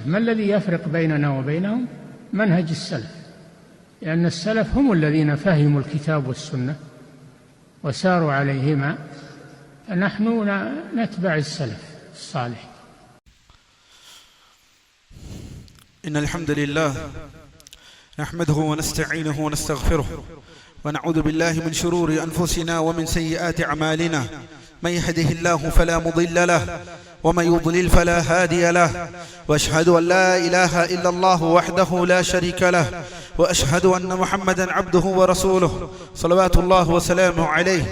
ما الذي يفرق بيننا وبينهم؟ منهج السلف، لأن السلف هم الذين فهموا الكتاب والسنة وساروا عليهما، نحن نتبع السلف الصالح. إن الحمد لله نحمده ونستعينه ونستغفره ونعوذ بالله من شرور أنفسنا ومن سيئات أعمالنا، من يهده الله فلا مضل له ومن يضلل فلا هادي له، وأشهد أن لا إله إلا الله وحده لا شريك له، وأشهد أن محمدا عبده ورسوله صلوات الله وسلامه عليه.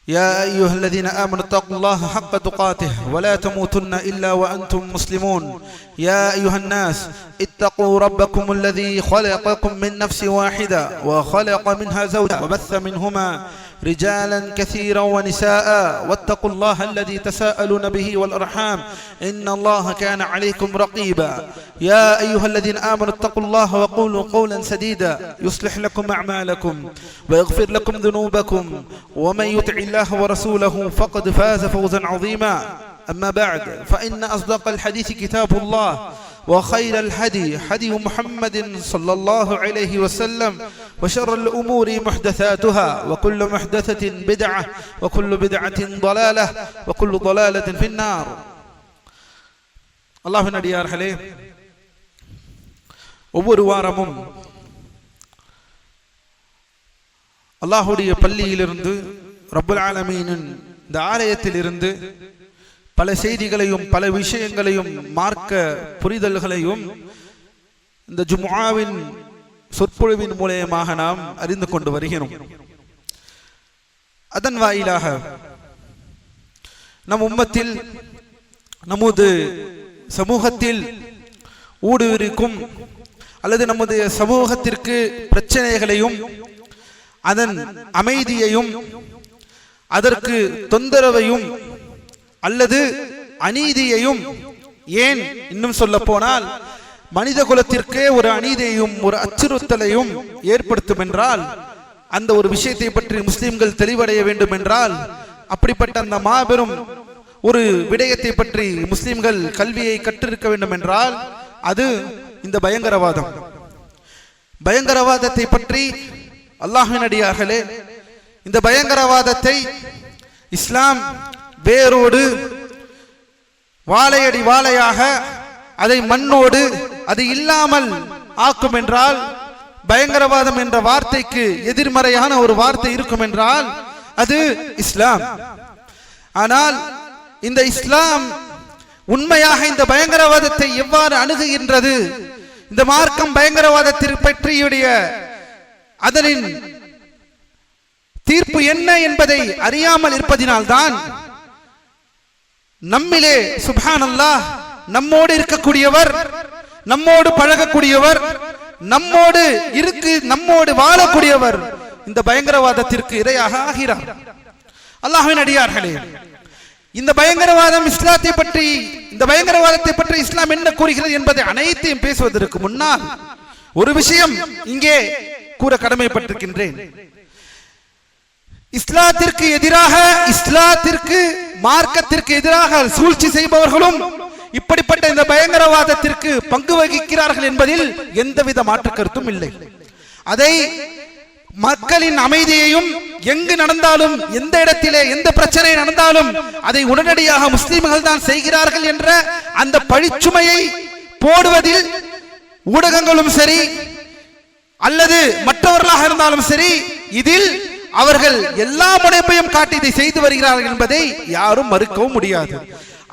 يا أيها الذين آمنوا اتقوا الله حق تقاته ولا تموتن إلا وأنتم مسلمون. يا أيها الناس اتقوا ربكم الذي خلقكم من نفس واحدة وخلق منها زوجها وبث منهما رجالا كثيرا ونساء، واتقوا الله الذي تساءلون به والأرحام إن الله كان عليكم رقيبا. يا أيها الذين آمنوا اتقوا الله وقولوا قولا سديدا يصلح لكم أعمالكم ويغفر لكم ذنوبكم، ومن يطع الله ورسوله فقد فاز فوزا عظيما. أما بعد، فإن أصدق الحديث كتاب الله، وخير الهدي هدي محمد صلى الله عليه وسلم، وشر الأمور محدثاتها، وكل محدثة بدعة، وكل بدعة ضلالة، وكل ضلالة في النار. الله நடிகார்களே, ஒவ்வொரு வாரமும் அல்லாஹ்வுடைய பள்ளியிலிருந்து ரப்புல் ஆலமீனின் இந்த ஆலயத்திலிருந்து பல செய்திகளையும் பல விஷயங்களையும் மார்க்க புரிதல்களையும் இந்த ஜும்ஆவின் சொற்பொழிவின் மூலமாக நாம் அறிந்து கொண்டு வருகிறோம். அதன் வாயிலாக நம் உம்மத்தில் நமது சமூகத்தில் ஊடுருவிக்கும் அல்லது நமது சமூகத்திற்கு பிரச்சனைகளையும் அதன் அமைதியையும் அதற்கு தொந்தரவையும் அல்லது அநீதியையும், ஏன் இன்னும் சொல்ல போனால் மனித குலத்திற்கே ஒரு அநீதியையும் ஒரு அச்சுறுத்தலையும் ஏற்படுத்தும் என்றால், அந்த ஒரு விஷயத்தை பற்றி முஸ்லிம்கள் தெளிவடைய வேண்டும் என்றால், அப்படிப்பட்ட அந்த மாபெரும் ஒரு விடயத்தை பற்றி முஸ்லிம்கள் கல்வியை கற்றிருக்க வேண்டும் என்றால் அது இந்த பயங்கரவாதம். பயங்கரவாதத்தை பற்றி அல்லாஹ்வின் அடியார்களே, இந்த பயங்கரவாதத்தை இஸ்லாம் வேரோடு வாழையடி வாழையாக அதை மண்ணோடு அது இல்லாமல் ஆக்கும் என்றால், பயங்கரவாதம் என்ற வார்த்தைக்கு எதிர்மறையான ஒரு வார்த்தை இருக்கும் என்றால் அது இஸ்லாம். ஆனால் இந்த இஸ்லாம் உண்மையாக இந்த பயங்கரவாதத்தை எவ்வாறு அணுகுகின்றது, இந்த மார்க்கம் பயங்கரவாதத்தை பற்றியுடைய அதனின் தீர்ப்பு என்ன என்பதை அறியாமல் இருப்பதினால்தான் நம்மிலே சுப்ஹானல்லாஹ் நம்மோடு இருக்கக்கூடியவர், நம்மோடு பழகக்கூடியவர், நம்மோடு வாழக்கூடியவர் இந்த பயங்கரவாதத்திற்கு இரையாக ஆகிறார். அல்லாஹ்வின் அடியார்களே, இந்த பயங்கரவாதம் இஸ்லாத்தை பற்றி, இந்த பயங்கரவாதத்தை பற்றி இஸ்லாம் என்ன கூறுகிறது என்பதை அனைத்தையும் பேசுவதற்கு முன்னால் ஒரு விஷயம் இங்கே கூற கடமைப்பட்டிருக்கின்றேன். இஸ்லாத்திற்கு எதிராக, இஸ்லாத்திற்கு மார்க்கத்திற்கு எதிராக சூழ்ச்சி செய்பவர்களும் இப்படிப்பட்ட இந்த பயங்கரவாதத்திற்கு பங்கு வகிக்கிறார்கள் என்பதில் எந்தவித மாற்று கருத்தும் இல்லை. அதை மக்களின் அமைதியையும், எங்கு நடந்தாலும் எந்த இடத்திலே எந்த பிரச்சனை நடந்தாலும் அதை உடனடியாக முஸ்லிம்கள் தான் செய்கிறார்கள் என்ற அந்த பழிச்சுமையை போடுவதில் ஊடகங்களும் சரி அல்லது மற்றவர்களாக இருந்தாலும் சரி, இதில் அவர்கள் எல்லா முனைப்பையும் காட்டி இதை செய்து வருகிறார்கள் என்பதை யாரும் மறுக்கவும் முடியாது.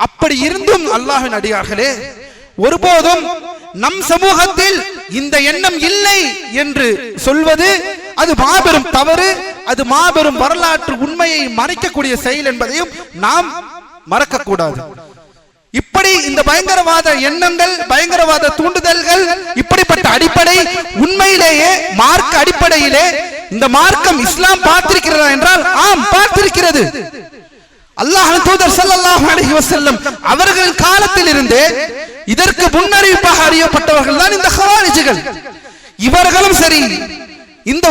அப்படி இருந்தும் அல்லாஹ்வின் அடியார்களே, ஒருபோதும் நம் சமூகத்தில் இந்த எண்ணம் இல்லை என்று சொல்வது அது மாபெரும் தவறு, அது மாபெரும் வரலாற்று உண்மையை மறைக்கக்கூடிய செயல் என்பதையும் நாம் மறக்கக்கூடாது. இப்படி இந்த பயங்கரவாத எண்ணங்கள், பயங்கரவாத தூண்டுதல்கள், இப்படிப்பட்ட அடிப்படை உண்மையிலேயே மார்க்க அடிப்படையிலே இந்த மார்க்கம் இஸ்லாம் பார்த்திருக்கிறதா என்றால் ஆம், பார்த்திருக்கிறது. அல்லாஹ்வின் தூதர் ஸல்லல்லாஹு அலைஹி வஸல்லம் அவர்கள் காலத்தில் இருந்தே இதற்கு முன்னறிவிப்பாக அறியப்பட்டவர்கள் தான் இந்த ஹவாரிஜிகள். இவர்களும் சரி, இந்த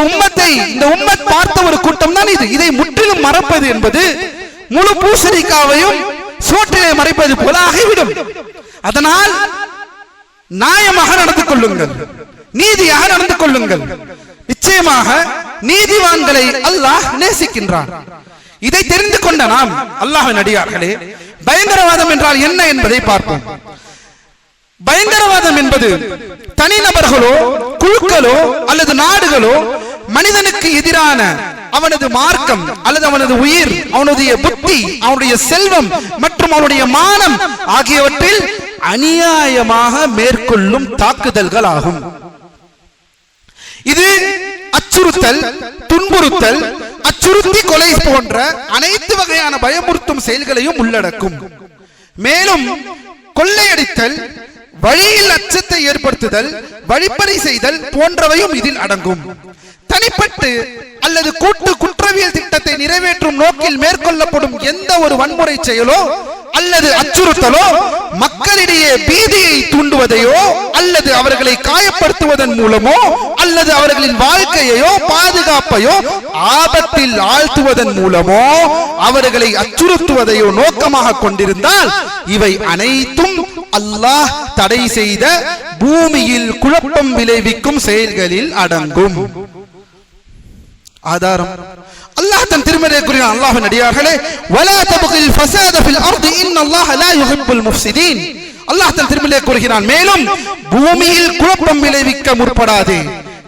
உம்மத் பார்த்த ஒரு கூட்டம் தான் இது. இதை முற்றிலும் மறப்பது என்பது முழு பூசணிக்காவையும் சோற்றிலே மறைப்பது போல ஆகிவிடும். அதனால் நியாயமாக நடந்து கொள்ளுங்கள், நீதியாக நடந்து கொள்ளுங்கள். நிச்சயமாக நீதிவான்களை அல்லாஹ் நேசிக்கின்றான். இதை தெரிந்து கொண்ட நாம் அல்லாஹ்வின் அடியார்களே, பயங்கரவாதம் என்றால் என்ன என்பதை பார்ப்போம். பயங்கரவாதம் என்பது தனிநபர்களோ குழுக்களோ அல்லது நாடுகளோ மனிதனுக்கு எதிரான அவனது மார்க்கம் அல்லது அவனது உயிர், அவனுடைய புத்தி, அவனுடைய செல்வம் மற்றும் அவனுடைய மானம் ஆகியவற்றில் அநியாயமாக மேற்கொள்ளும் தாக்குதல்கள் ஆகும். இது அச்சுறுத்தல், துன்புறுத்தல், அச்சுறுத்தி கொலை போன்ற அனைத்து வகையான பயமுறுத்தும் செயல்களையும் உள்ளடக்கும். மேலும் கொள்ளையடித்தல், வழியில் அச்சத்தை ஏற்படுத்துதல், வழிப்பறி செய்தல் போன்றவையும் இதில் அடங்கும். தனிப்பட்டு அல்லது கூட்டு குற்றவியல் திட்டத்தை நிறைவேற்றும் நோக்கில் மேற்கொள்ளப்படும் எந்த ஒரு வன்முறை செயலோ அல்லது அச்சுறுத்தலோ மக்களிடையே பீதியை தூண்டுவதையோ அல்லது அவர்களை காயப்படுத்துவதன் மூலமோ அல்லது அவர்களின் வாழ்க்கையோ பாதுகாப்பையோ ஆபத்தில் ஆழ்த்துவதன் மூலமோ அவர்களை அச்சுறுத்துவதையோ நோக்கமாக கொண்டிருந்தால் இவை அனைத்தும் அல்லாஹ் தடை செய்த பூமியில் குழப்பம் விளைவிக்கும் செயல்களில் அடங்கும். ஆதாரம் அல்லாஹ் தன் திருமறையை கூறினான். அல்லாஹ்வின் அடியார்களே, வலா தப்கில் ஃபஸாத ஃபில் அர்தி இன்னல்லாஹ லா யுஹிப்புல் முஃப்ஸிதீன். அல்லாஹ் தன் திருமறையை கூறுகிறான், மேலும் பூமியில் குழப்பம் விளைவிக்க முற்படாதே,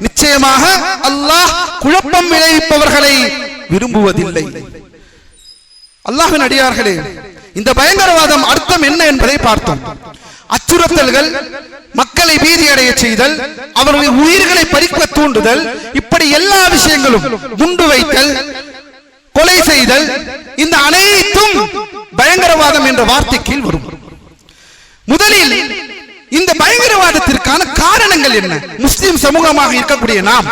நிச்சயமாக அல்லாஹ் குழப்பம் விளைவிப்பவர்களை விரும்புவதில்லை. அல்லாஹ்வின் அடியார்களே, இந்த பயங்கரவாதம் அர்த்தம் என்ன என்பதை பார்த்தோம். அச்சுறுத்தல்கள், மக்களை பீதியடைய செய்தல், அவருடைய உயிர்களை பறிக்க தூண்டுதல், இப்படி எல்லா விஷயங்களும், குண்டு வைத்தல், கொலை செய்தல், இந்த அனைத்தும் பயங்கரவாதம் என்ற வார்த்தைக்கு வரும். முதலில் இந்த பயங்கரவாதத்திற்கான காரணங்கள் என்ன? முஸ்லிம் சமூகமாக இருக்கக்கூடிய நாம்,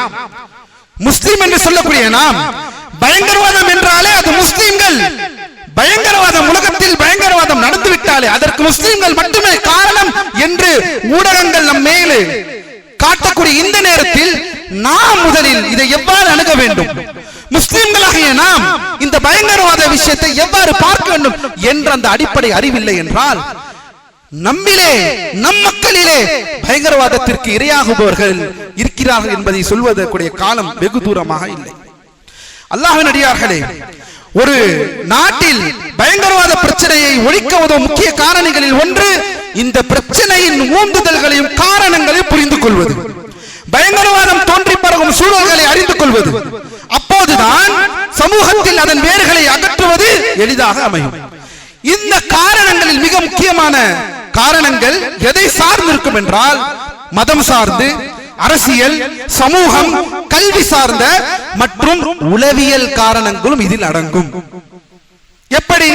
முஸ்லிம் என்று சொல்லக்கூடிய நாம், பயங்கரவாதம் என்றாலே அது முஸ்லிம்கள், பயங்கரவாதம் உலகத்தில் பயங்கரவாதம் நடந்துவிட்டாலே அதற்கு முஸ்லிம்கள் மட்டுமே காரணம் என்று ஊடகங்கள் நம் மேலே காட்டக்கூடிய இந்த நேரத்தில் நாம் முதலில் இதை எவ்வாறு அணுக வேண்டும், முஸ்லிம்களாகிய நாம் இந்த பயங்கரவாத விஷயத்தை எவ்வாறு பார்க்க வேண்டும் என்ற அந்த அடிப்படை அறிவில்லை என்றால் நம்மிலே, நம் மக்களிலே பயங்கரவாதத்திற்கு இரையாகுபவர்கள் இருக்கிறார்கள் என்பதை சொல்வதற்குரிய காலம் வெகு தூரமாக இல்லை. அல்லாஹ்வின் அடியார்களே, ஒரு நாட்டில் பயங்கரவாத பிரச்சனையை ஒழிக்க உதவும் முக்கிய காரணிகளில் ஒன்று இந்த பிரச்சனையின் ஊந்துதல்களையும் காரணங்களையும் புரிந்து கொள்வது, பயங்கரவாதம் தோன்றி பரவும் சூழல்களை அறிந்து கொள்வது. அப்போதுதான் சமூகத்தில் அதன் வேர்களை அகற்றுவது எளிதாக அமையும். இந்த காரணங்களில் மிக முக்கியமான காரணங்கள் எதை சார்ந்து இருக்கும் என்றால் மதம் சார்ந்து, அரசியல், சமூகம், கல்வி சார்ந்த மற்றும் உளவியல் காரணங்களும் இதில் அடங்கும். எப்படி?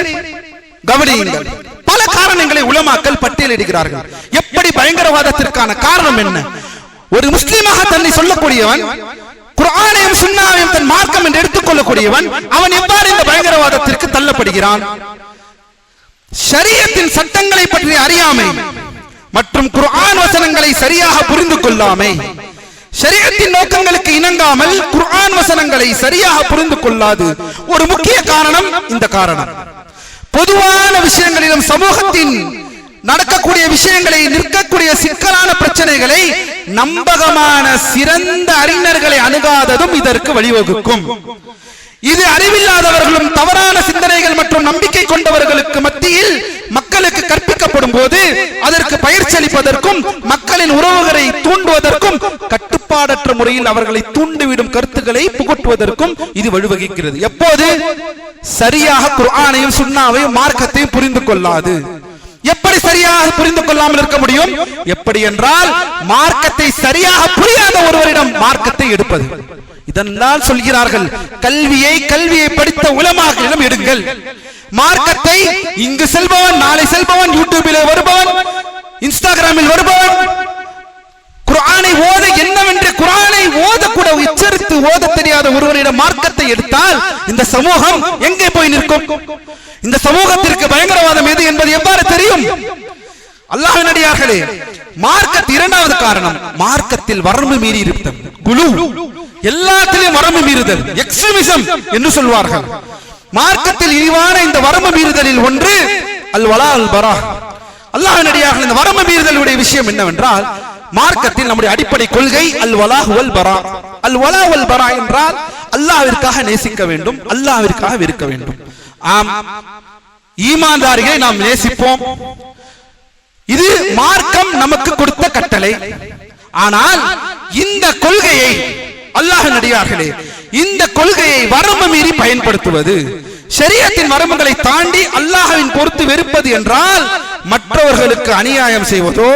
கவனியுங்கள். பல காரணங்களை உலமாக்கள் பட்டியலிடுகிறார்கள். எப்படி பயங்கரவாதத்திற்கான காரணம் என்ன? ஒரு முஸ்லிமாக தன்னை சொல்லக்கூடியவன், குர்ஆனையும் சுன்னாவையும் தன் மார்க்கம் என்று எடுத்துக்கொள்ளக்கூடியவன், அவன் எவ்வாறு இந்த பயங்கரவாதத்திற்கு தள்ளப்படுகிறான்? ஷரியத்தின் சட்டங்களை பற்றி அறியாமை மற்றும் குர்ஆன் வசனங்களை சரியாக புரிந்து கொள்ளாமை, ஷரியத்தின் நோக்கங்களுக்கு இணங்காமல் குர்ஆன் வசனங்களை சரியாக புரிந்து கொள்ளாது ஒரு முக்கிய காரணம். இந்த காரணம் பொதுவான விஷயங்களிலும் சமூகத்தின் நடக்கக்கூடிய விஷயங்களை, நிற்கக்கூடிய சிக்கலான பிரச்சனைகளை நம்பகமான சிறந்த அறிஞர்களை அணுகாததும் இதற்கு வழிவகுக்கும். இது அறிவில்லாதவர்களும் தவறான சிந்தனைகள் மற்றும் நம்பிக்கை கொண்டவர்களுக்கு மத்தியில் மக்களுக்கு கற்பிக்கப்படும் போது அதற்கு பயிற்சி அளிப்பதற்கும் மக்களின் உறவுகளை தூண்டுவதற்கும் கட்டுப்பாடற்ற முறையில் அவர்களை தூண்டிவிடும் கருத்துக்களை புகட்டுவதற்கும் இது வழிவகுக்கிறது. எப்போது? சரியாக குர்ஆனையும் சுன்னாவையும் மார்க்கத்தையும் புரிந்து கொள்ளாது. எப்படி சரியாக புரிந்து கொள்ளாமல் இருக்க முடியும்? எப்படி என்றால் மார்க்கத்தை சரியாக புரியாத ஒருவரிடம் மார்க்கத்தை எடுப்பது. இதனால் சொல்கிறார்கள், கல்வியை படித்த உலமாக்களிடம் எடுங்கள். மார்க்கத்தை இங்கு செல்பவன், நாளை செல்பவன், யூடியூபிலே வருபவன், இன்ஸ்டாகிராமில் வருபவன், குர்ஆனை ஓத என்னவென்று குர்ஆனை ஓதக்கூட உச்சரித்து ஓத தெரியாத ஒருவரிடம் மார்க்கத்தை எடுத்தால் இந்த சமூகம் எங்கே போய் நிற்கும்? இந்த சமூகத்திற்கு பயங்கரவாதம் எது என்பது எவ்வாறு தெரியும்? அல்லாஹ்வின் அடியார்களே, மார்க்கத் இரண்டாவது காரணம் மார்க்கத்தில் வரம்பு மீறி இருத்தல், குலு, எல்லாத்திலும் வரம்பு மீறுதல், எக்ஸ்ட்ரீமிசம் என்று சொல்வார்கள். மார்க்கத்தில் இழிவான இந்த வரம்பு மீறுதலில் ஒன்று அல் வலா அல் பரா. அல்லாஹ்வின் அடியார்கள், இந்த வரம்பு மீறுதலுடைய விஷயம் என்னவென்றால், மார்க்கத்தில் நம்முடைய அடிப்படை கொள்கை அல் வலா வல் பரா. அல் வலா வல் பரா என்றால் அல்லாஹ்விற்காக நேசிக்க வேண்டும், அல்லாஹ்விற்காக வெறுக்க வேண்டும். ஆம், ஈமான்தாரிகளை நாம் நேசிப்போம், இது மார்க்கம் நமக்கு கொடுத்த கட்டளை. ஆனால் இந்த கொள்கையை, அல்லாஹ்வின் அடியார்களே, இந்த கொள்கையை வரம்பு மீறி பயன்படுத்துவது, ஷரியத்தின் வரம்புகளை தாண்டி அல்லாஹ்வின் பொறுத்து வெறுப்பது என்றால் மற்றவர்களுக்கு அநியாயம் செய்வதோ,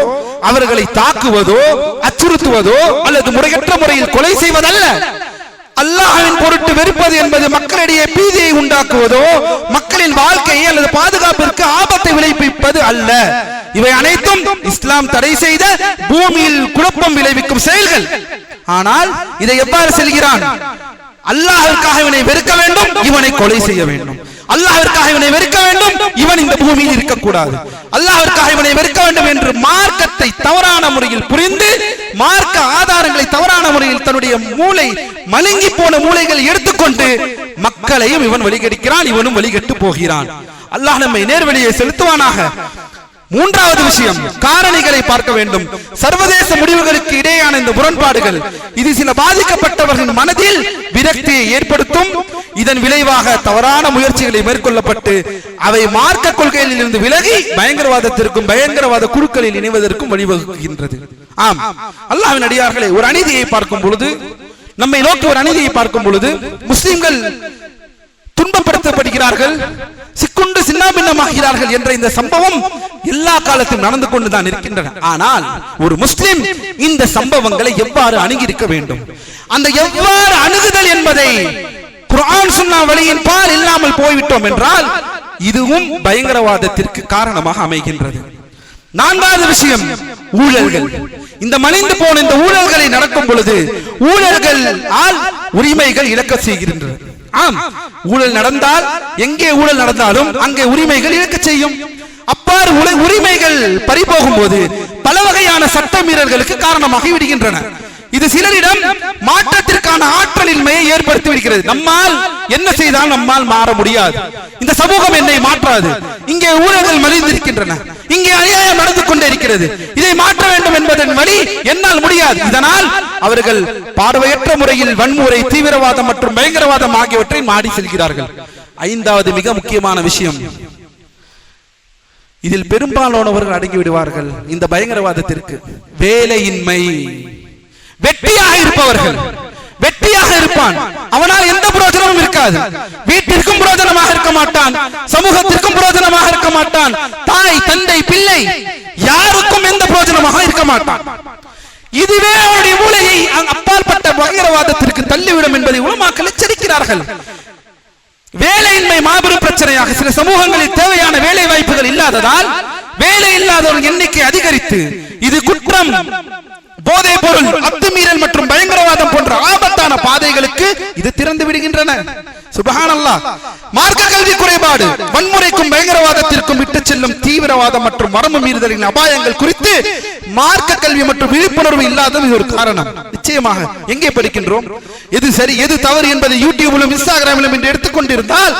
அவர்களை தாக்குவதோ, அச்சுறுத்துவதோ அல்லது முறையற்ற முறையில் கொலை செய்வதல்ல. அல்லாஹ்வின் பொருட்டு வெறுப்பது என்பது மக்களிடையே பீதியை உண்டாக்குவதோ, மக்களின் வாழ்க்கையை அல்லது பாதுகாப்பிற்கு ஆபத்தை விளைவிப்பது அல்ல. இவை அனைத்தும் இஸ்லாம் தடை செய்த பூமியில் குழப்பம் விளைவிக்கும் செயல்கள். ஆனால் இதை எவ்வாறு செல்கிறான்? அல்லாஹ்விற்காக இவனை வெறுக்க வேண்டும், இவனை கொலை செய்ய வேண்டும். அல்லாஹ்விற்காக இவனை வெறுக்க வேண்டும், இவன் இந்த பூமியில் இருக்கக்கூடாது. அல்லாஹ்விற்காக இவனை வெறுக்க வேண்டும் என்று மார்க்கத்தை தவறான முறையில் புரிந்து, மார்க்க ஆதாரங்களை தவறான முறையில் தன்னுடைய மூளை மலங்கி போன மூளைகள் எடுத்துக்கொண்டு மக்களையும் இவன் வழிகெடுக்கிறான், இவனும் வழிகெட்டு போகிறான். அல்லாஹ் நம்மை நேர்வழியை செலுத்துவானாக. மூன்றாவது விஷயம், காரணிகளை பார்க்க வேண்டும். சர்வதேச முடிவுகளுக்கு இடையேயான இந்த முரண்பாடுகள், இது சில பாதிக்கப்பட்டவர்களின் மனதில் விரக்தியை ஏற்படுத்தும். இதன் விளைவாக தவறான முயற்சிகளை மேற்கொள்ளப்பட்டு அவை மார்க்க கொள்கையில் இருந்து விலகி பயங்கரவாதத்திற்கும் பயங்கரவாத குழுக்களில் இணைவதற்கும் வழிவகுக்கின்றது. ஆம், அல்லாஹ்வின் அடியார்களே, ஒரு அநீதியை பார்க்கும் பொழுது, நம்மை நோக்கி ஒரு அநீதியை பார்க்கும் பொழுது, முஸ்லிம்கள் துன்பப்படுத்தப்படுகிறார்கள், சிக்குண்டு சின்னாபின்னமாகிறார்கள் என்ற இந்த சம்பவம் எல்லா காலத்திலும் நடந்து கொண்டுதான் இருக்கின்றன. ஆனால் ஒரு முஸ்லிம் இந்த சம்பவங்களை எவ்வாறு அணுகியிருக்க வேண்டும், அந்த எவ்வாறு அணுகுதல் என்பதை குர்ஆன் சுன்னா வழியின் பால் இல்லாமல் போய்விட்டோம் என்றால் இதுவும் பயங்கரவாதத்திற்கு காரணமாக அமைகின்றது. நான்காவது விஷயம், ஊழல்கள். இந்த மலிந்து போன இந்த ஊழல்களை நடக்கும் பொழுது ஊழல்கள் உரிமைகள் இழக்க செய்கின்றன. ஆம், ஊழல் நடந்தால், எங்கே ஊழல் நடந்தாலும் அங்கே உரிமைகள் இழக்க செய்யும். அப்பாறு உரிமைகள் பறிபோகும் போது பல வகையான சட்ட மீறல்களுக்கு காரணமாக விடுகின்றன. இது சிலரிடம் மாற்றத்திற்கான ஆற்றலின்மையை ஏற்படுத்தி விடுகிறது. நம்மால் என்ன செய்தால் நம்மால் மாற முடியாது, இந்த சமூகம் என்னை மாற்றாது, இங்கே ஊழல்கள் மலிந்திருக்கின்றன, இங்கே அநியாயம் நடந்து கொண்டே இருக்கிறது, இதை மாற்ற வேண்டும் என்பதன் வழி என்னால் முடியாது. இதனால் அவர்கள் பார்வையற்ற முறையில் வன்முறை, தீவிரவாதம் மற்றும் பயங்கரவாதம் ஆகியவற்றை மாடி செல்கிறார்கள். ஐந்தாவது மிக முக்கியமான விஷயம், இதில் பெரும்பாலானவர்கள் அடங்கி விடுவார்கள் இந்த பயங்கரவாதத்திற்கு, வேலையின்மை. வெட்டியாக இருப்பவர்கள், வெட்டியாக இருப்பான், அவனால் எந்த பிரயோஜனமும் இருக்காது, வீட்டிற்கும் பிரயோஜனமாக இருக்க மாட்டான், சமூகத்திற்கும் பிரயோஜனமாக இருக்க மாட்டான், தாய் தந்தை பிள்ளை யாருக்கும் எந்த பிரயோஜனமாக இருக்க மாட்டான். இதுவே அவருடைய மூளையை அப்பாற்பட்ட பயங்கரவாதத்திற்கு தள்ளிவிடும் என்பதை உலமாக்கள் எச்சரிக்கிறார்கள். வேலையின்மை மாபெரும் பிரச்சனையாக சில சமூகங்களில் தேவையான வேலை வாய்ப்புகள் இல்லாததால் வேலை இல்லாதவர்கள் எண்ணிக்கை அதிகரித்து இது குற்றம், போதை பொருள், அத்துமீறல் மற்றும் பயங்கரவாதம் போன்ற ஆபத்தான பாதைகளுக்கு இது திறந்து விடுகின்றன. சுப்ஹானல்லாஹ். மார்க்க கல்வி குறைபாடு வன்முறைக்கும் பயங்கரவாதத்திற்கும் விட்டு செல்லும் தீவிரவாதம் மற்றும் வரம்பு மீறுதலின் அபாயங்கள் குறித்து மார்க்க கல்வி மற்றும் விழிப்புணர்வு இல்லாதது ஒரு காரணம். நிச்சயமாக எங்கே படிக்கின்றோம், எது சரி எது தவறு என்பதை யூடியூபிலும் இன்ஸ்டாகிராமிலும் என்று எடுத்துக்கொண்டிருந்தால்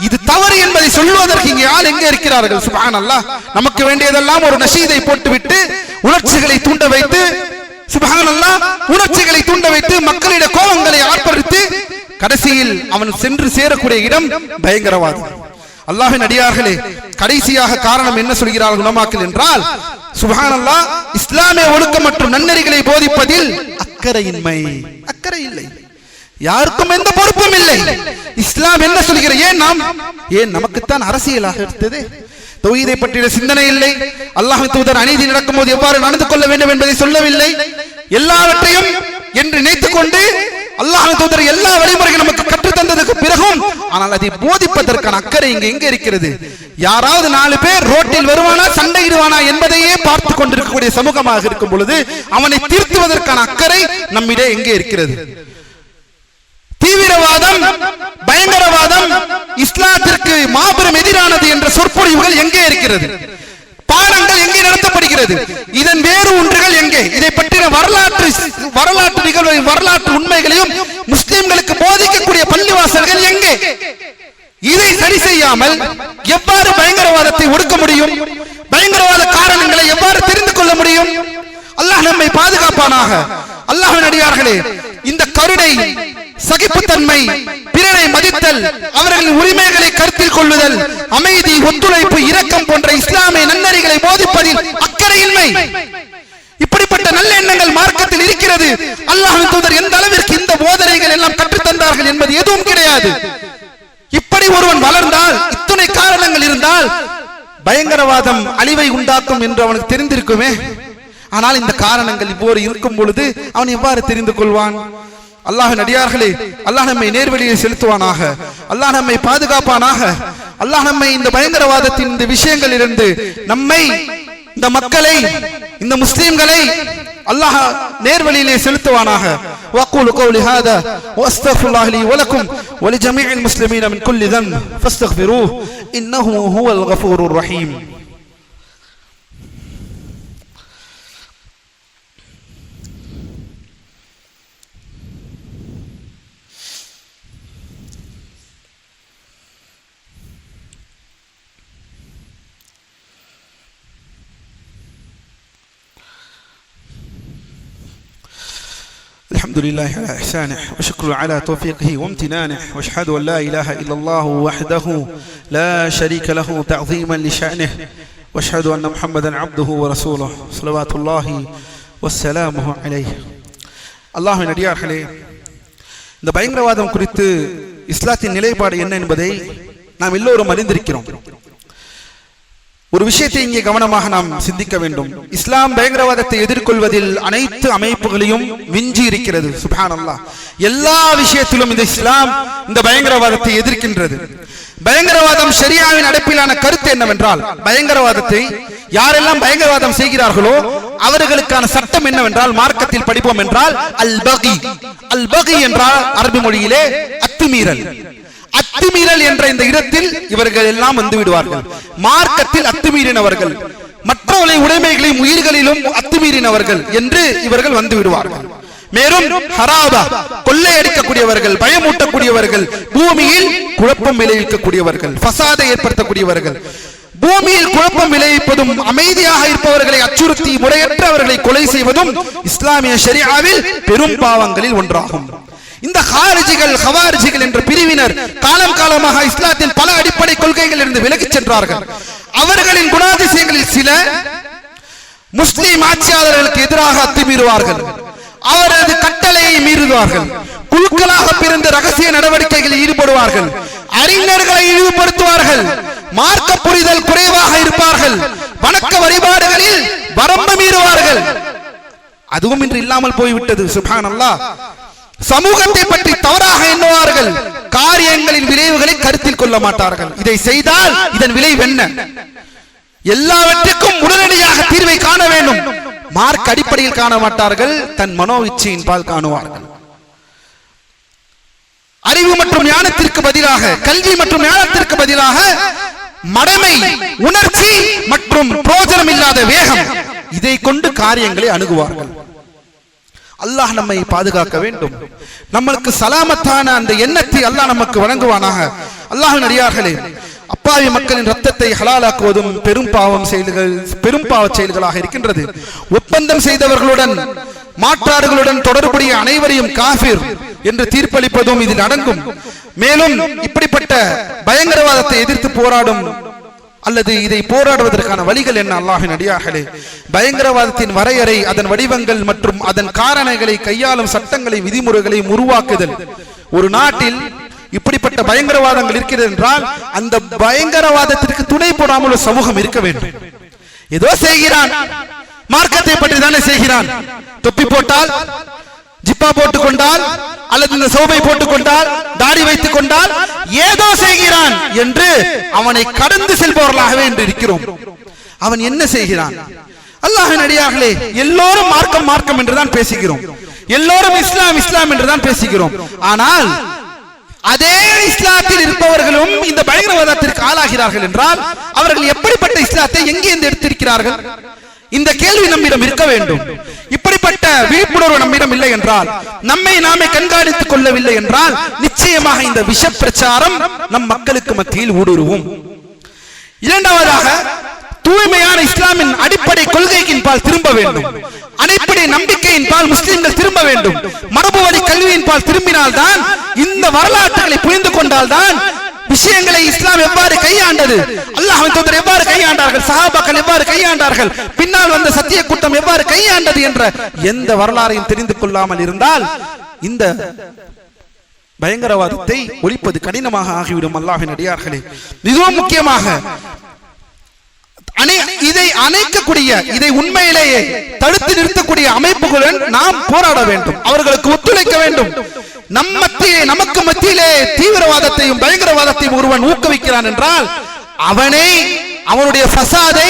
இது தவறு என்பதை சொல்வதற்கு இங்கே ஆள் எங்கே இருக்கிறார்கள்? சுப்ஹானல்லாஹ். நமக்கு வேண்டியதெல்லாம் ஒரு நஷீதை போட்டுவிட்டு உணர்ச்சிகளை தூண்ட வைத்து, சுப்ஹானல்லாஹ், உணர்ச்சிகளை தூண்ட வைத்து மக்களிட கோபங்களை ஆர்ப்பரித்து கடைசியில் அவன் சென்று சேரக்கூடிய இடம் பயங்கரவாதம். அல்லாஹ்வின் அடியார்களே, கடைசியாக காரணம் என்ன சொல்கிறார்கள் உலமாக்கள் என்றால், சுப்ஹானல்லாஹ், இஸ்லாமிய ஒழுக்கம் மற்றும் நன்னெறிகளை போதிப்பதில் அக்கறையின்மை, அக்கறை இல்லை, யாருக்கும் எந்த பொறுப்பும் இல்லை. இஸ்லாம் என்ன சொல்கிற, ஏன் நமக்குத்தான் அரசியலாக இருந்தது, தௌஹீதை பற்றிய சிந்தனை இல்லை, அல்லாஹ்வின் தூதர் அநீதி நடக்கும்போது எவ்வாறு நடந்து கொள்ள வேண்டும் என்பதை சொல்லவில்லை, எல்லாவற்றையும் என்று நினைத்துக் கொண்டு அல்லாஹ்வின் தூதர் எல்லா வழிமுறைகளும் நமக்கு கற்றுத் தந்ததுக்கு பிறகும் ஆனால் அதை போதிப்பதற்கான அக்கறை இங்கே எங்கே இருக்கிறது? யாராவது 4 பேர் ரோட்டில் வருவானா சண்டையிடுவானா என்பதையே பார்த்து கொண்டிருக்கக்கூடிய சமூகமாக இருக்கும் பொழுது அவனை திருத்துவதற்கான அக்கறை நம்மிடையே எங்கே இருக்கிறது? தீவிரவாதம், பயங்கரவாதம் இஸ்லாத்திற்கு மாபெரும் எதிரானது என்ற சொற்பொழிவுகள் எங்கே இருக்கிறது? பாடங்கள் எங்கே நடத்தப்படுகிறது? இதன் வேறு ஒன்றுகள் எங்கே? இதை பற்றின வரலாற்று நிகழ்வுகளின் வரலாற்று உண்மைகளையும் முஸ்லிம்களுக்கு போதிக்கக்கூடிய பள்ளிவாசல்கள் எங்கே? இதை சரி செய்யாமல் எவ்வாறு பயங்கரவாதத்தை ஒடுக்க முடியும்? பயங்கரவாத காரணங்களை எவ்வாறு தெரிந்து கொள்ள முடியும்? அல்லாஹ் நம்மை பாதுகாப்பானாக. அல்லாஹ்வின் அடியார்களே, இந்த கருணை, சகிப்புத்தன்மை, பிறரை மதித்தல், அவர்களின் உரிமைகளை கருத்தில் கொள்ளுதல், அமைதி, ஒத்துழைப்பு, இரக்கம் போன்ற இஸ்லாமிய நன்னறிகளை போதிப்பதில் அக்கறையின்மை, இப்படிப்பட்ட நல்ல எண்ணங்கள் மார்க்கத்தில் இருக்கிறது. அல்லாஹ்வின் தூதர் எந்த அளவிற்கு இந்த போதனைகள் எல்லாம் கற்றுத் தந்தார்கள் என்பது எதுவும் கிடையாது. இப்படி ஒருவன் வளர்ந்தால், இத்தனை காரணங்கள் இருந்தால் பயங்கரவாதம் அழிவை உண்டாக்கும் என்று அவனுக்கு தெரிந்திருக்குமே. ஆனால் இந்த காரணங்கள் இவ்வாறு இருக்கும் பொழுது அவன் எவ்வாறு தெரிந்து கொள்வான்? அல்லாஹ்வின் அடியார்களே, அல்லாஹ் நம்மை நேர்வழியை செலுத்துவானாக. அல்லாஹ் நம்மை பாதுகாப்பானாக. அல்லாஹ் நம்மை இந்த பயங்கரவாதத்தின் இந்த விஷயங்களிலிருந்து நம்மை, இந்த மக்களை, இந்த முஸ்லிம்களை அல்லாஹ் நேர்வழியிலே செலுத்துவானாக. வஅகூலு கௌலி ஹாதா வஅஸ்தக்ஃபிருல்லாஹ லீ வலக்கும் வலிஜமீஇல் முஸ்லிமீன மின் குல்லி ذنب فاستغفروه إنه هو الغفور الرحيم. الحمد لله على إحسانه وشكر على توفيقه وامتنانه واشهد أن لا إله إلا الله وحده لا شريك له تعظيما لشأنه واشهد أن محمدا عبده ورسوله صلوات الله والسلامه عليه. அல்லாஹ்வின் அடியார்களே, இந்த பயங்கரவாதம் குறித்து இஸ்லாத்தின் நிலைப்பாடு என்ன என்பதை நாம் எல்லோரும் அறிந்திருக்கிறோம். ஒரு விஷயத்தை இங்கே கவனமாக நாம் சிந்திக்க வேண்டும். இஸ்லாம் பயங்கரவாதத்தை எதிர்கொள்வதில் அனைத்து அமைப்புகளையும் விஞ்சி இருக்கிறது. சுப்ஹானல்லாஹ், எல்லா விஷயத்திலும் இந்த இஸ்லாம் இந்த பயங்கரவாதத்தை எதிர்க்கின்றது. பயங்கரவாதம் ஷரியாவின் அடிப்படையிலான கருத்து என்னவென்றால், பயங்கரவாதத்தை யாரெல்லாம் பயங்கரவாதம் செய்கிறார்களோ அவர்களுக்கான சட்டம் என்னவென்றால், மார்க்கத்தில் படிப்போம் என்றால் அல் பகி. அல் பகி என்றால் அரபி மொழியிலே அத்துமீறல். அத்துமீறல் என்ற இந்த இடத்தில் இவர்கள் எல்லாம் வந்து விடுவார்கள். மார்க்கத்தில் அத்துமீறினவர்கள், மற்றவர்களை உடைமைகளையும் உயிர்களிலும் அத்துமீறினவர்கள் என்று இவர்கள் வந்து விடுவார்கள். மேலும் ஹராபா, கொள்ளையடிக்கக்கூடியவர்கள், பயமூட்டக்கூடியவர்கள், பூமியில் குழப்பம் விளைவிக்கக்கூடியவர்கள், ஃபசாதை ஏற்படுத்தக்கூடியவர்கள், பூமியில் குழப்பம் விளைவிப்பதும் அமைதியாக இருப்பவர்களை அச்சுறுத்தி முறையற்றவர்களை கொலை செய்வதும் இஸ்லாமிய ஷரியாவில் பெரும் பாவங்களில் ஒன்றாகும். இந்த ஹாரிஜிகள், ஹவாரிஜிகள் என்ற பிரிவினர் காலம் காலமாக இஸ்லாத்தின் பல அடிப்படை கொள்கைகள் இருந்து விலகிச் சென்றார்கள். அவர்களின் குணாதிசயங்களில் சில முஸ்லிம் ஆட்சியாளர்களுக்கு எதிராக அத்துமீறுவார்கள், அவரது கட்டளையை மீறுவார்கள், குழுக்களாக பிறந்த ரகசிய நடவடிக்கைகளில் ஈடுபடுவார்கள், அறிஞர்களை இழிவுபடுத்துவார்கள், மார்க்க புரிதல் குறைவாக இருப்பார்கள், வணக்க வழிபாடுகளில் வரம்பு மீறுவார்கள். அதுவும் இன்று இல்லாமல் போய்விட்டது. சுப்ஹானல்லாஹ். சமூகத்தை பற்றி தவறாக எண்ணுவார்கள், காரியங்களின் விளைவுகளை கருத்தில் கொள்ள மாட்டார்கள். இதை செய்தால் இதன் விளைவு என்ன? எல்லாவற்றுக்கும் உடனடியாக தீர்வை காண வேண்டும். மார்க் அடிப்படையில் காண மாட்டார்கள், தன் மனோ இச்சையின் பால் காணுவார்கள். அறிவு மற்றும் ஞானத்திற்கு பதிலாக, கல்வி மற்றும் ஞானத்திற்கு பதிலாக மடமை, உணர்ச்சி மற்றும் பிரோஜனம் இல்லாத வேகம், இதை கொண்டு காரியங்களை அணுகுவார்கள். அல்லாஹ் நம்மை பாதுகாக்க வேண்டும். நம்மளுக்கு சலாமத்தான அந்த எண்ணத்தை அல்லாஹ் நமக்கு வழங்குவானாக. அல்லாஹ்வின் அடியார்களே, அப்பாவி மக்களின் ரத்தத்தை ஹலாலாக்குவதும் பெரும் பாவச் செயல்களாக இருக்கின்றது. ஒப்பந்தம் செய்தவர்களுடன், மாற்றார்களுடன் தொடர்புடைய அனைவரையும் காஃபிர் என்று தீர்ப்பளிப்பதும் இதில் அடங்கும். மேலும் இப்படிப்பட்ட பயங்கரவாதத்தை எதிர்த்து போராடும் அல்லது இதை போராடுவதற்கான வழிகள் என்ன? அல்லாஹ்வின் அடியார்களே, பயங்கரவாதத்தின் வரையறை, அதன் வடிவங்கள் மற்றும் அதன் காரணங்களை கையாளும் சட்டங்களை, விதிமுறைகளை உருவாக்குதல். ஒரு நாட்டில் இப்படிப்பட்ட பயங்கரவாதங்கள் இருக்கிறது என்றால் அந்த பயங்கரவாதத்திற்கு துணை போடாமல் ஒரு சமூகம் இருக்க வேண்டும். ஏதோ செய்கிறான், மார்க்கத்தை பற்றி தானே செய்கிறான். தொப்பி போட்டால், ஜிப்பா போட்டுக் கொண்டால், அல்லது இந்த சோபை போட்டுக் கொண்டால், தாடி வைத்துக் கொண்டால் ஏதோ செய்கிறான் என்று அவனை கடந்து செல்பவர்களாகவே என்று இருக்கிறோம். அவன் என்ன செய்கிறான்? அல்லாஹ்வின் அடியார்களே, எல்லோரும் மார்க்கம் மார்க்கம் என்றுதான் பேசுகிறோம், எல்லோரும் இஸ்லாம் இஸ்லாம் என்றுதான் பேசுகிறோம். ஆனால் அதே இஸ்லாத்தில் இருப்பவர்களும் இந்த பயங்கரவாதத்திற்கு ஆளாகிறார்கள் என்றால் அவர்கள் எப்படிப்பட்ட இஸ்லாத்தை எங்கே எடுத்திருக்கிறார்கள்? இந்த கேள்வி நம்மிடம் இருக்க வேண்டும். இப்படிப்பட்ட விழிப்புணர்வு நம்மிடம் இல்லை என்றால், நம்மை நாமே கண்காணித்துக் கொள்ளவில்லை என்றால் நிச்சயமாக இந்த விஷ பிரச்சாரம் நம் மக்களுக்கு மத்தியில் ஊடுருவும். இரண்டாவதாக, தூய்மையான இஸ்லாமின் அடிப்படை கொள்கையின் பால் திரும்ப வேண்டும். அடிப்படை நம்பிக்கையின் பால் முஸ்லிம்கள் திரும்ப வேண்டும். மரபு வழி கல்வியின் பால் திரும்பினால்தான், இந்த வரலாற்றுகளை புரிந்து கொண்டால்தான் விஷயங்களை இஸ்லாம் எவ்வாறு கையாண்டது, அல்லாஹ்வின் தூதர் எவ்வாறு கையாண்டார்கள், சஹாபாக்கள் எவ்வாறு கையாண்டார்கள், பின்னால் வந்த சத்திய கூட்டம் எவ்வாறு கையாண்டது என்ற எந்த வரலாறையும் தெரிந்து கொள்ளாமல் இருந்தால் இந்த பயங்கரவாதத்தை ஒழிப்பது கடினமாக ஆகிவிடும். அல்லாஹ்வின் அடியார்களே, மிகவும் முக்கியமாக இதை அணைக்கக்கூடிய, இதை உண்மையிலேயே தடுத்து நிறுத்தக்கூடிய அமைப்புகளுடன் நாம் போராட வேண்டும். அவர்களுக்கு ஒத்துழைக்க வேண்டும். நமக்கு மத்தியிலே தீவிரவாதத்தையும் பயங்கரவாதத்தையும் ஒருவன் ஊக்குவிக்கிறான் என்றால் அவனை, அவனுடைய ஃபசாதை,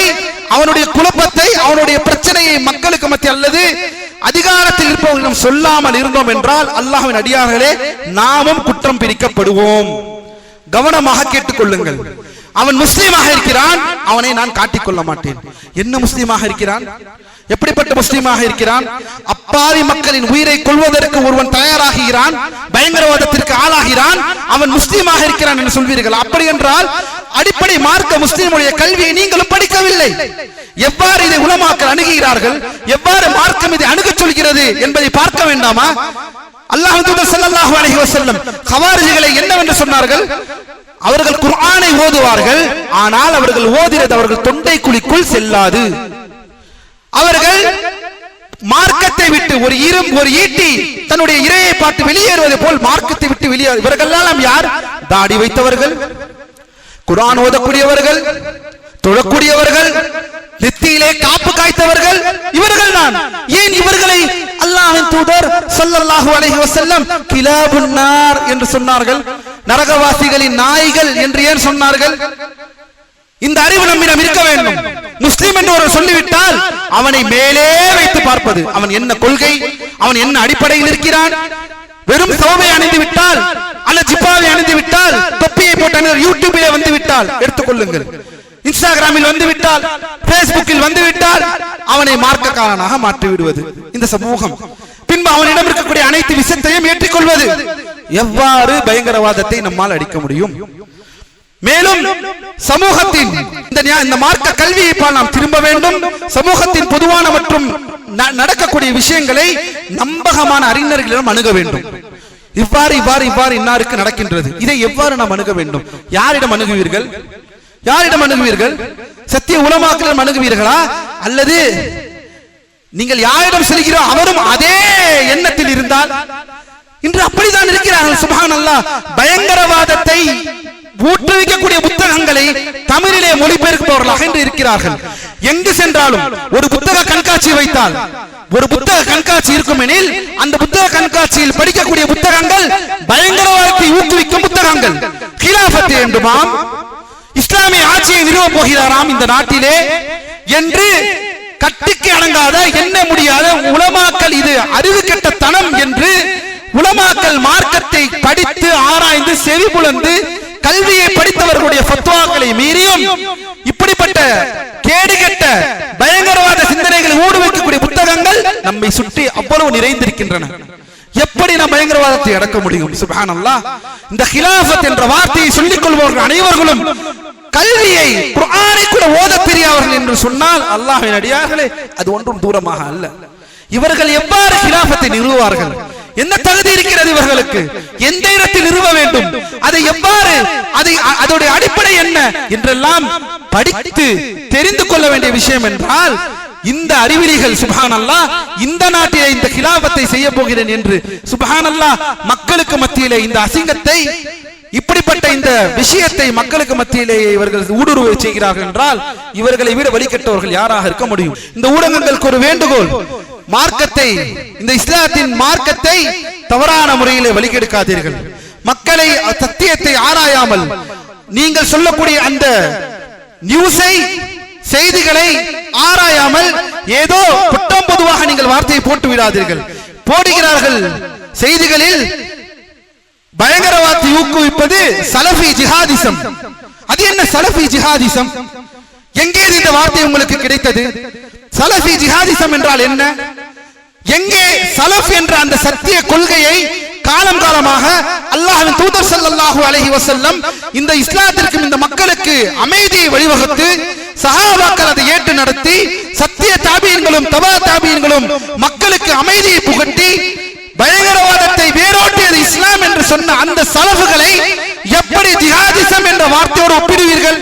அவனுடைய குழப்பத்தை, அவனுடைய பிரச்சனையை மக்களுக்கு மத்திய அல்லது அதிகாரத்தில் இருப்பவர்களிடம் சொல்லாமல் இருந்தோம் என்றால் அல்லாஹ்வின் அடியார்களே, நாமும் குற்றம் பிரிக்கப்படுவோம். கவனமாக கேட்டுக்கொள்ளுங்கள். அவன் முஸ்லீமாக இருக்கிறான், அவனை நான் காட்டிக்கொள்ள மாட்டேன். என்ன முஸ்லீமாக இருக்கிறான்? எப்படிப்பட்ட முஸ்லீமாக இருக்கிறான்? அப்பாவி மக்களின் உயிரை கொள்வதற்கு ஒருவன் தயாராகிறான், பயங்கரவாதத்திற்கு ஆளாகிறான், அவன் முஸ்லீமாக இருக்கிறான் என்று சொல்வீர்கள். அப்படி என்றால் அடிப்படை மார்க்க முஸ்லீமுடைய கல்வியை நீங்களும் படிக்கவில்லை. எவ்வாறு இதை உலமாக்கள் அணுகிறார்கள், எவ்வாறு மார்க்கம் இதை அணுகச் சொல்கிறது என்பதை பார்க்க வேண்டாமா? அல்லாஹ்வின் தூதர் ஸல்லல்லாஹு அலைஹி வஸல்லம் கவாரிஜிகளை என்னவென்று சொன்னார்கள்? அவர்கள் குர்ஆனை ஓதுவார்கள், ஆனால் அவர்கள் ஓதினது அவர்கள் தொண்டை குழிக்குள் செல்லாது. அவர்கள் மார்க்கத்தை விட்டு ஒரு ஈட்டி தன்னுடைய இரையை பார்த்து வெளியேறுவது போல் மார்க்கத்தை விட்டு வெளியேறு. இவர்கள் எல்லாம் யார்? தாடி வைத்தவர்கள், குர்ஆன் ஓதக்கூடியவர்கள், தொழக்கூடியவர்கள், நெத்தியிலே காப்பு காய்த்தவர்கள், இவர்கள் தான். ஏன் இவர்களை அல்லாஹ்வின் தூதர் ஸல்லல்லாஹு அலைஹி வஸல்லம் கிலாபுன் நார் என்று சொன்னார்கள்? நரகவாசிகளின் நாய்கள் என்று ஏன் சொன்னார்கள்? இந்த அறிவு நம்மிடம் இருக்க வேண்டும். முஸ்லிம் என்று ஒரு சொல்லிவிட்டால் அவனை மேலே வைத்து பார்ப்பது, அவன் என்ன கொள்கை, அவன் என்ன அடிப்படையில் இருக்கிறான். வெறும் சௌபை அணிந்து விட்டால் அல்லது ஜிப்பாவை அணிந்து விட்டால், தொப்பியை போட்டு யூடியூபிலே வந்து விட்டால் எடுத்துக்கொள்ளுங்கள், இன்ஸ்டாகிராமில் வந்து விட்டால், பேஸ்புக்கில் வந்து விட்டால் அவனை மார்க்கக்காரனாக மாற்றி விடுவது இந்த சமூகம். பின்பு அவனிடம் இருக்கக்கூடிய அனைத்து விஷயத்தையும் ஏற்றுக்கொள்வது. எவ்வாறு பயங்கரவாதத்தை நம்மால் அடிக்க முடியும்? மேலும் சமூகத்தின் இந்த மார்க்க கல்வியை நாம் திரும்ப வேண்டும். சமூகத்தின் பொதுவான மற்றும் நடக்கக்கூடிய விஷயங்களை நம்பகமான அறிஞர்களிடம் அணுக வேண்டும். இவ்வாறு இன்னாருக்கு நடக்கின்றது, இதை எவ்வாறு நாம் அணுக வேண்டும்? யாரிடம் அணுகுவீர்கள்? யாரிடம் அணுகுவீர்கள்? சத்திய உலமாக்களிடம் அணுகுவீர்களா? அல்லது நீங்கள் யாரிடம் செல்கிறோ அவரும் அதே எண்ணத்தில் இருந்தால்? இன்று அப்படித்தான் இருக்கிறார்கள். சுப்ஹானல்லாஹ். பயங்கரவாதத்தை ஊற்றுவிக்கக்கூடிய புத்தகங்களை தமிழிலே மொழிபெயர்ப்பவர்களாக இன்று இருக்கிறார்கள். எங்கு சென்றாலும் ஒரு புத்தக கண்காட்சி வைத்தால், ஒரு புத்தக கண்காட்சி இருக்கும் எனில் அந்த புத்தக கண்காட்சியில் படிக்கக்கூடிய புத்தகங்கள் பயங்கரவாதத்தை ஊக்குவிக்கும் புத்தகங்கள். கிலாஃபத் என்றுமாம், இஸ்லாமிய ஆட்சியை நிறுவ போகிறாராம் இந்த நாட்டிலே என்று கட்டிக்கு அடங்காத, எண்ண முடியாத உலமாக்கள், இது அறிவு கெட்ட தனம் என்று உலமாக்கள் மார்க்கத்தை படித்து ஆராய்ந்து செவி புலந்து கல்வியை படித்தவர்களுடைய ஃபத்வாக்களை மீறியும் இப்படிப்பட்ட கேடுகெட்ட பயங்கரவாத சிந்தனைகளை ஊடுவைக்கக்கூடிய புத்தகங்கள் நம்மை சுற்றி அவ்வளவு நிறைந்திருக்கின்றன. எப்படி நாம் பயங்கரவாதத்தை அடக்க முடியும்? சுப்ஹானல்லாஹ். இந்த கிலாஃபத் என்ற வார்த்தையை சொல்லிக் கொள்பவர்கள் அனைவர்களும் கல்வியை, குர்ஆனை கூட ஓத தெரியாதவர்கள் என்று சொன்னால் அல்லாஹ்வின் அடியார்களே, அது ஒன்றும் தூரமாக அல்ல. இவர்கள் எவ்வாறு கிலாஃபத்தை நிறுவுவார்கள்? என்ன தகுதி இருக்கிறது இவர்களுக்கு? எந்த இடத்தில் நிறுவ வேண்டும்? அதை எவ்வாறு, அதோடைய அடிப்படை என்ன என்றெல்லாம் படித்து தெரிந்து கொள்ள வேண்டிய விஷயம் என்றால், இந்த அறிவிலிகள் சுப்ஹானல்லாஹ் இந்த நாட்டிலே இந்த கிலாஃபத்தை செய்ய போகிறேன் என்று சுப்ஹானல்லாஹ் மக்களுக்கு மத்தியிலே இந்த அசிங்கத்தை, இப்படிப்பட்ட இந்த விஷயத்தை மக்களுக்கு மத்தியிலே இவர்கள் ஊடுருவ செய்கிறார்கள் என்றால் இவர்களை விட வழிகட்டவர்கள் யாராக இருக்க முடியும்? இந்த ஊடகங்களுக்கு ஒரு வேண்டுகோள், மார்க்கத்தை, இந்த இஸ்லாத்தின் மார்க்கத்தை தவறான முறையிலே வழிகெடுக்காதீர்கள். மக்களை, சத்தியத்தை ஆராயாமல் நீங்கள் சொல்லக்கூடிய அந்த நியூஸை, செய்திகளை ஆராயாமல் ஏதோ புட்டம் பொதுவாக நீங்கள் வார்த்தையை போட்டு விடாதீர்கள். போடுகிறார்கள் செய்திகளில் பயங்கரவாதத்தை ஊக்குவிப்பது சலஃபி ஜிஹாதிசம். அது என்ன சலஃபி ஜிஹாதிசம்? எங்கே இந்த வார்த்தை உங்களுக்கு கிடைத்தது? சலஃபி ஜிஹாதிசம் என்றால் என்ன? எங்கே சலஃப் என்ற அந்த சத்திய கொள்கையை காலம் காலமாக அல்லாஹ்வின் தூதர் ஸல்லல்லாஹு அலைஹி வஸல்லம் இந்த இஸ்லாத்திற்கும் இந்த மக்களுக்கு அமைதியை வழிவகுத்து சஹாபாக்கள் அதை ஏற்று நடத்தி சத்திய தாபியன்களும் தபா தாபியன்களும் மக்களுக்கு அமைதியை புகட்டி பயங்கரவாதத்தை வேரோட்டியது இஸ்லாம் என்று சொன்ன அந்த சலஃபுகளை எப்படி ஜிஹாதிசம் என்ற வார்த்தையோடு ஒப்பிடுவீர்கள்?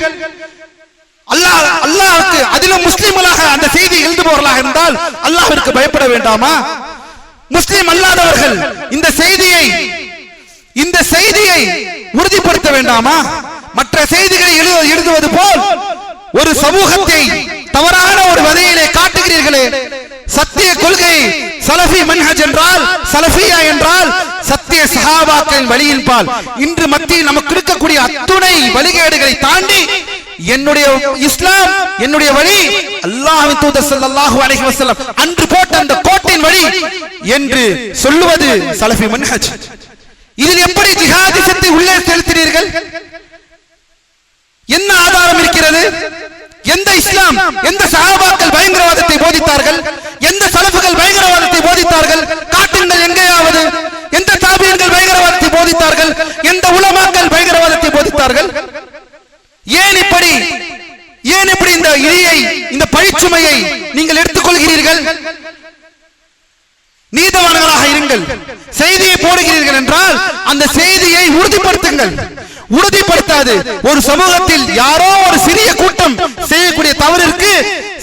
அல்லாஹ்வுக்கு அதிலும் முஸ்லிம்களாக அந்த செய்தி எழுதுபவர்களாக இருந்தால் அல்லாஹ்விற்கு பயப்பட வேண்டாமா? முஸ்லிம் அல்லாதவர்கள் இந்த செய்தியை உறுதிப்படுத்த வேண்டாமா? மற்ற செய்திகளை எழுதுவது போல் ஒரு சமூகத்தை தவறான ஒரு வதையிலே காட்டுகிறீர்களே. சத்திய கொள்கை சலஃபி மன்ஹஜ் என்றால், சலஃபியா என்றால் சத்திய சஹாபாக்களின் வழியின் பால். இன்று மத்தியில் நமக்கு இருக்கக்கூடிய அத்துணை வழிகேடுகளை தாண்டி என்னுடைய இஸ்லாம், என்னுடைய வழி அல்லாஹ்வின் தூதர் ஸல்லல்லாஹு அலைஹி வஸல்லம் அன்று போட்ட அந்த கோட்டின் வழி என்று சொல்லுவது சலஃபி மன்ஹஜ். இதில் எப்படி ஜிஹாதிசத்தை உள்ளே செலுத்தினீர்கள்? என்ன ஆதாரம் இருக்கிறது? எந்த இஸ்லாம், எந்த சஹாபாக்கள் பயங்கரவாதத்தை போதித்தார்கள்? எந்த சலஃபுகள் பயங்கரவாதத்தை போதித்தார்கள்? காட்டுங்கள் எங்கேயாவது. எந்த தாபியன்கள் பயங்கரவாதத்தை போதித்தார்கள்? எந்த உலமாக்கள் பயங்கரவாதத்தை போதித்தார்கள்? ஏன் இப்படி இந்த இழியை, இந்த பழிச்சுமையை நீங்கள் எடுத்துக்கொள்கிறீர்கள்? நீதவான்களாக இருங்கள். செய்தியை போடுகிறீர்கள் என்றால் அந்த செய்தியை உறுதிப்படுத்துங்கள். உறுதிப்படுத்தாது ஒரு சமூகத்தில் யாரோ ஒரு சிறிய கூட்டம் செய்யக்கூடிய தவறிற்கு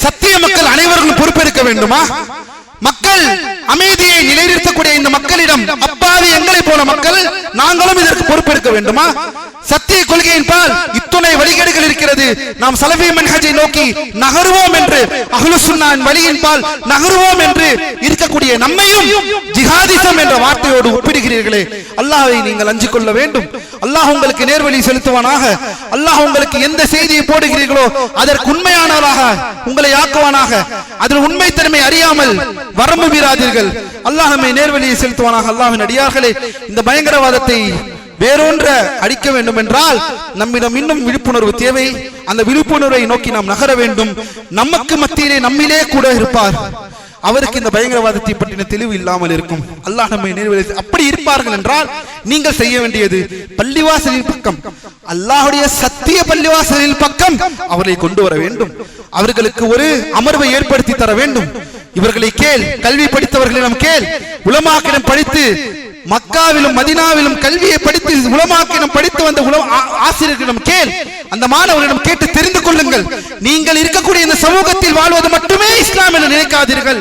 சத்திய மக்கள் அனைவரும் பொறுப்பேற்க வேண்டுமா? மக்கள் அமைதியை நிலைநிறுத்தக்கூடிய இந்த மக்களிடம் அப்பாவி எங்களை போல மக்கள் நாங்களும் இதற்கு பொறுப்பேற்க வேண்டுமா? சத்திய கொள்கையின் பால் இத்துணை வழிகேடுகள் இருக்கிறது. நாம் சலஃபி மன்ஹஜை நோக்கி நகருவோம் என்று, அஹ்லுஸ் சுன்னாஹ் வழியின் பால் நகருவோம் என்று இருக்கக்கூடிய நம்மையும் ஜிஹாதிசம் என்ற வார்த்தையோடு ஒப்பிடுகிறீர்களே. அல்லாஹ்வை நீங்கள் அஞ்சிக் கொள்ள வேண்டும். அல்லாஹ் உங்களுக்கு நேர்வழி செலுத்துவானாக. அல்லாஹ் உங்களுக்கு எந்த செய்தியை போடுகிறீர்களோ அதற்கு உண்மையானவராக உங்களை ஆக்குவானாக. அதில் உண்மைத்தன்மை அறியாமல் வரம்பு மீறாதீர்கள். அல்லாஹ் நம்மை நேர்வழியை செலுத்துவானாக. அல்லாஹ்வின் அடியார்களே, இந்த பயங்கரவாதத்தை வேறொன்ற அடிக்க வேண்டும் என்றால் நம்மிடம் இன்னும் விழிப்புணர்வு தேவை. அந்த விழிப்புணர்வை நோக்கி நாம் நகர வேண்டும். நமக்கு மத்தியிலே நம்மிலே கூட இருப்பார். அவருக்கு இந்த பயங்கரவாதத்தை பற்றின தெளிவு இல்லாமல் இருக்கும். அல்லாஹ் நம்மை நேர்வழி. அப்படி இருப்பார்கள் என்றால் நீங்கள் செய்ய வேண்டியது பள்ளிவாசலின் பக்கம், அல்லாஹ்வுடைய சத்திய பள்ளிவாசலின் பக்கம் அவரை கொண்டு வர வேண்டும். அவர்களுக்கு ஒரு அமர்வை ஏற்படுத்தி தர வேண்டும். இவர்களை கேள், கல்வி படித்தவர்களிடம் கேள், உலமாக்கிடம் படித்து மக்காவிலும் மதீனாவிலும் கல்வியை படித்து உலமாக்கிடம் படித்து வந்த ஆசிரியர்களிடம் கேள், அந்த மாணவர்களிடம் கேட்டு தெரிந்து கொள்ளுங்கள். நீங்கள் இருக்கக்கூடிய இந்த சமூகத்தில் வாழ்வது மட்டுமே இஸ்லாம் என்று நினைக்காதீர்கள்.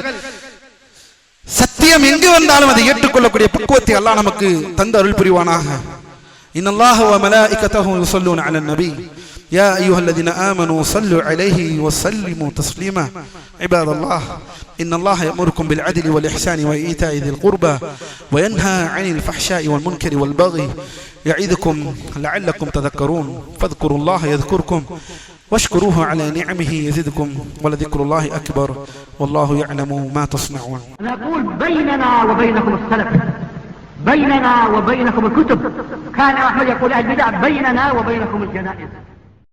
சத்தியம் எங்கு வந்தாலும் அதை ஏற்றுக்கொள்ளக்கூடிய பக்குவத்தை அல்லாஹ் நமக்கு தந்து அருள் புரிவானாக. இன்னல்லாஹ வ மலாயிகத்தஹு யுஸல்லூன அலன் நபி யா அய்யுஹல்லதீன ஆமனூ ஸல்லு அலைஹி வஸல்லிமு தஸ்லீமா. இபாதல்லாஹ் இன்னல்லாஹ யஅமுருக்கும் பில் அத்லி வல் இஹ்சானி வ ஈதாஇ ذில் குர்பா வ யன்ஹா அனில் ஃபஹ்ஷாஇ வல் முன்கரி வல் பகி يعظكم لعلكم تذكرون فاذكروا الله يذكركم واشكروه على نعمه يزدكم ولذكر الله أكبر والله يعلم ما تصنعون. نقول بيننا وبينكم السلف، بيننا وبينكم الكتب. كان أحمد يقول البدع بيننا وبينكم الجنائز.